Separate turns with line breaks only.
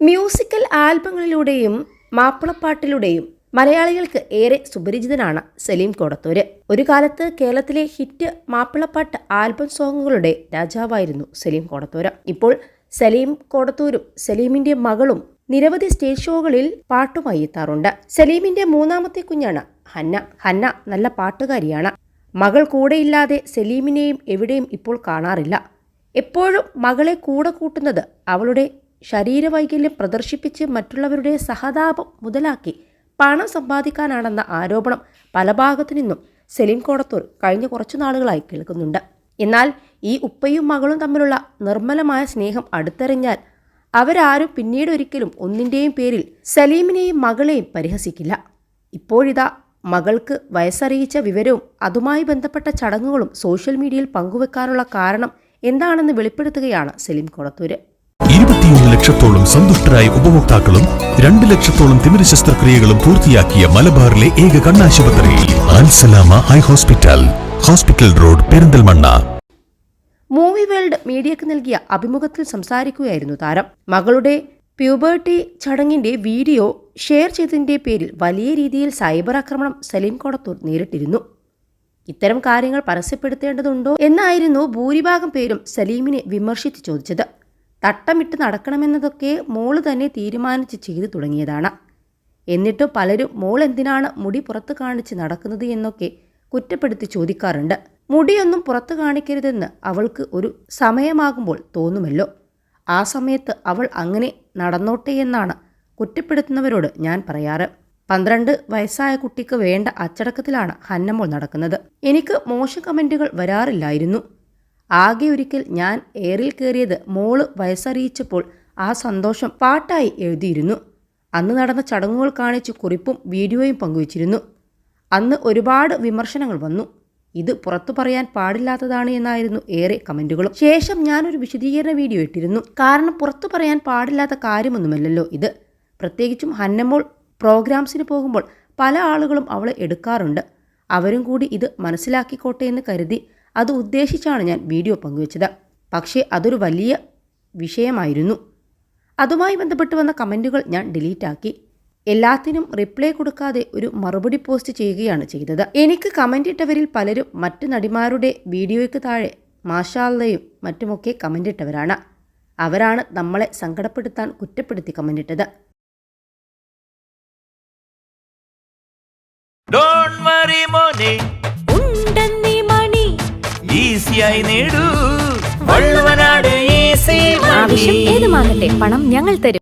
Musical ആൽബങ്ങളിലൂടെയും മാപ്പിളപ്പാട്ടിലൂടെയും മലയാളികൾക്ക് ഏറെ സുപരിചിതനാണ് സലീം കോടത്തൂര്. ഒരു കാലത്ത് കേരളത്തിലെ ഹിറ്റ് മാപ്പിളപ്പാട്ട് ആൽബം സോങ്ങുകളുടെ രാജാവായിരുന്നു സലീം കോടത്തൂര്. ഇപ്പോൾ സലീം കോടത്തൂരും സലീമിന്റെ മകളും നിരവധി സ്റ്റേജ് ഷോകളിൽ പാട്ടുമായി എത്താറുണ്ട്. സലീമിന്റെ മൂന്നാമത്തെ കുഞ്ഞാണ് ഹന്ന. ഹന്ന നല്ല പാട്ടുകാരിയാണ്. മകൾ കൂടെയില്ലാതെ സലീമിനെയും എവിടെയും ഇപ്പോൾ കാണാറില്ല. എപ്പോഴും മകളെ കൂടെ കൂട്ടുന്നത് അവളുടെ ശരീരവൈകല്യം പ്രദർശിപ്പിച്ച് മറ്റുള്ളവരുടെ സഹതാപം മുതലാക്കി പണം സമ്പാദിക്കാനാണെന്ന ആരോപണം പല ഭാഗത്തു നിന്നും സലീം കോടത്തൂർ കഴിഞ്ഞ കുറച്ചു നാളുകളായി കേൾക്കുന്നുണ്ട്. എന്നാൽ ഈ ഉപ്പയും മകളും തമ്മിലുള്ള നിർമ്മലമായ സ്നേഹം അടുത്തറിഞ്ഞാൽ അവരാരും പിന്നീടൊരിക്കലും ഒന്നിൻ്റെയും പേരിൽ സലീമിനെയും മകളെയും പരിഹസിക്കില്ല. ഇപ്പോഴിതാ മകൾക്ക് വയസ്സറിയിച്ച വിവരവും അതുമായി ബന്ധപ്പെട്ട ചടങ്ങുകളും സോഷ്യൽ മീഡിയയിൽ പങ്കുവെക്കാനുള്ള കാരണം എന്താണെന്ന് വെളിപ്പെടുത്തുകയാണ് സലീം കോടത്തൂര്.
21 ലക്ഷത്തോളം സന്തുഷ്ടരായ ഉപഭോക്താക്കളും 2 ലക്ഷത്തോളം തിമിര ശസ്ത്രക്രിയകളും പൂർത്തിയാക്കിയ മലബാറിലെ ഏക കണ്ണാശുപത്രി Alsalama high hospital, hospital road, Perinthalmanna.
Movie world മീഡിയക്ക് നൽകിയ അഭിമുഖത്തിൽ സംസാരിക്കുകയായിരുന്നു താരം. മകളുടെ പ്യൂബർട്ടി ചടങ്ങിന്റെ വീഡിയോ ഷെയർ ചെയ്തതിന്റെ പേരിൽ വലിയ രീതിയിൽ സൈബർ ആക്രമണം സലീം കോടത്തൂർ നേരിട്ടിരുന്നു. ഇത്തരം കാര്യങ്ങൾ പരസ്യപ്പെടുത്തേണ്ടതുണ്ടോ എന്നായിരുന്നു ഭൂരിഭാഗം പേരും സലീമിനെ വിമർശിച്ച് ചോദിച്ചത്. തട്ടമിട്ട് നടക്കണമെന്നതൊക്കെ മോള് തന്നെ തീരുമാനിച്ച് ചെയ്തു തുടങ്ങിയതാണ്. എന്നിട്ടും പലരും മോൾ എന്തിനാണ് മുടി പുറത്ത് കാണിച്ച് നടക്കുന്നത് എന്നൊക്കെ കുറ്റപ്പെടുത്തി ചോദിക്കാറുണ്ട്. മുടിയൊന്നും പുറത്ത് കാണിക്കരുതെന്ന് അവൾക്ക് ഒരു സമയമാകുമ്പോൾ തോന്നുമല്ലോ, ആ സമയത്ത് അവൾ അങ്ങനെ നടന്നോട്ടെ എന്നാണ് കുറ്റപ്പെടുത്തുന്നവരോട് ഞാൻ പറയാറ്. 12 വയസ്സായ കുട്ടിക്ക് വേണ്ട അച്ചടക്കത്തിലാണ് ഹന്നമോൾ നടക്കുന്നത്. എനിക്ക് മോശം കമൻറ്റുകൾ വരാറില്ലായിരുന്നു. ആകെ ഒരിക്കൽ ഞാൻ എയറിൽ കയറിയത് മോള് വയസ്സറിയിച്ചപ്പോൾ ആ സന്തോഷം പാട്ടായി എഴുതിയിരുന്നു. അന്ന് നടന്ന ചടങ്ങുകൾ കാണിച്ച് കുറിപ്പും വീഡിയോയും പങ്കുവച്ചിരുന്നു. അന്ന് ഒരുപാട് വിമർശനങ്ങൾ വന്നു. ഇത് പുറത്തു പറയാൻ പാടില്ലാത്തതാണ് എന്നായിരുന്നു ഏറെ കമൻറ്റുകളും. ശേഷം ഞാനൊരു വിശദീകരണ വീഡിയോ ഇട്ടിരുന്നു. കാരണം പുറത്തു പറയാൻ പാടില്ലാത്ത കാര്യമൊന്നുമല്ലല്ലോ ഇത്. പ്രത്യേകിച്ചും ഹന്നമോൾ പ്രോഗ്രാംസിന് പോകുമ്പോൾ പല ആളുകളും അവളെ എടുക്കാറുണ്ട്. അവരും കൂടി ഇത് മനസ്സിലാക്കിക്കോട്ടെ എന്ന് കരുതി അത് ഉദ്ദേശിച്ചാണ് ഞാൻ വീഡിയോ പങ്കുവച്ചത്. പക്ഷേ അതൊരു വലിയ വിഷയമായിരുന്നു. അതുമായി ബന്ധപ്പെട്ട് വന്ന കമൻറ്റുകൾ ഞാൻ ഡിലീറ്റ് ആക്കി. എല്ലാത്തിനും റിപ്ലൈ കൊടുക്കാതെ ഒരു മറുപടി പോസ്റ്റ് ചെയ്യുകയാണ് ചെയ്തത്. എനിക്ക് കമൻ്റ് ഇട്ടവരിൽ പലരും മറ്റു നടിമാരുടെ വീഡിയോയ്ക്ക് താഴെ മാഷാ അല്ലാഹയും മറ്റുമൊക്കെ കമൻ്റ് ഇട്ടവരാണ്. അവരാണ് നമ്മളെ സങ്കടപ്പെടുത്താൻ കുറ്റപ്പെടുത്തി കമൻ്റ് ഇട്ടത്.
ആവശ്യം ഏതുമാകട്ടെ, പണം ഞങ്ങൾ തരും.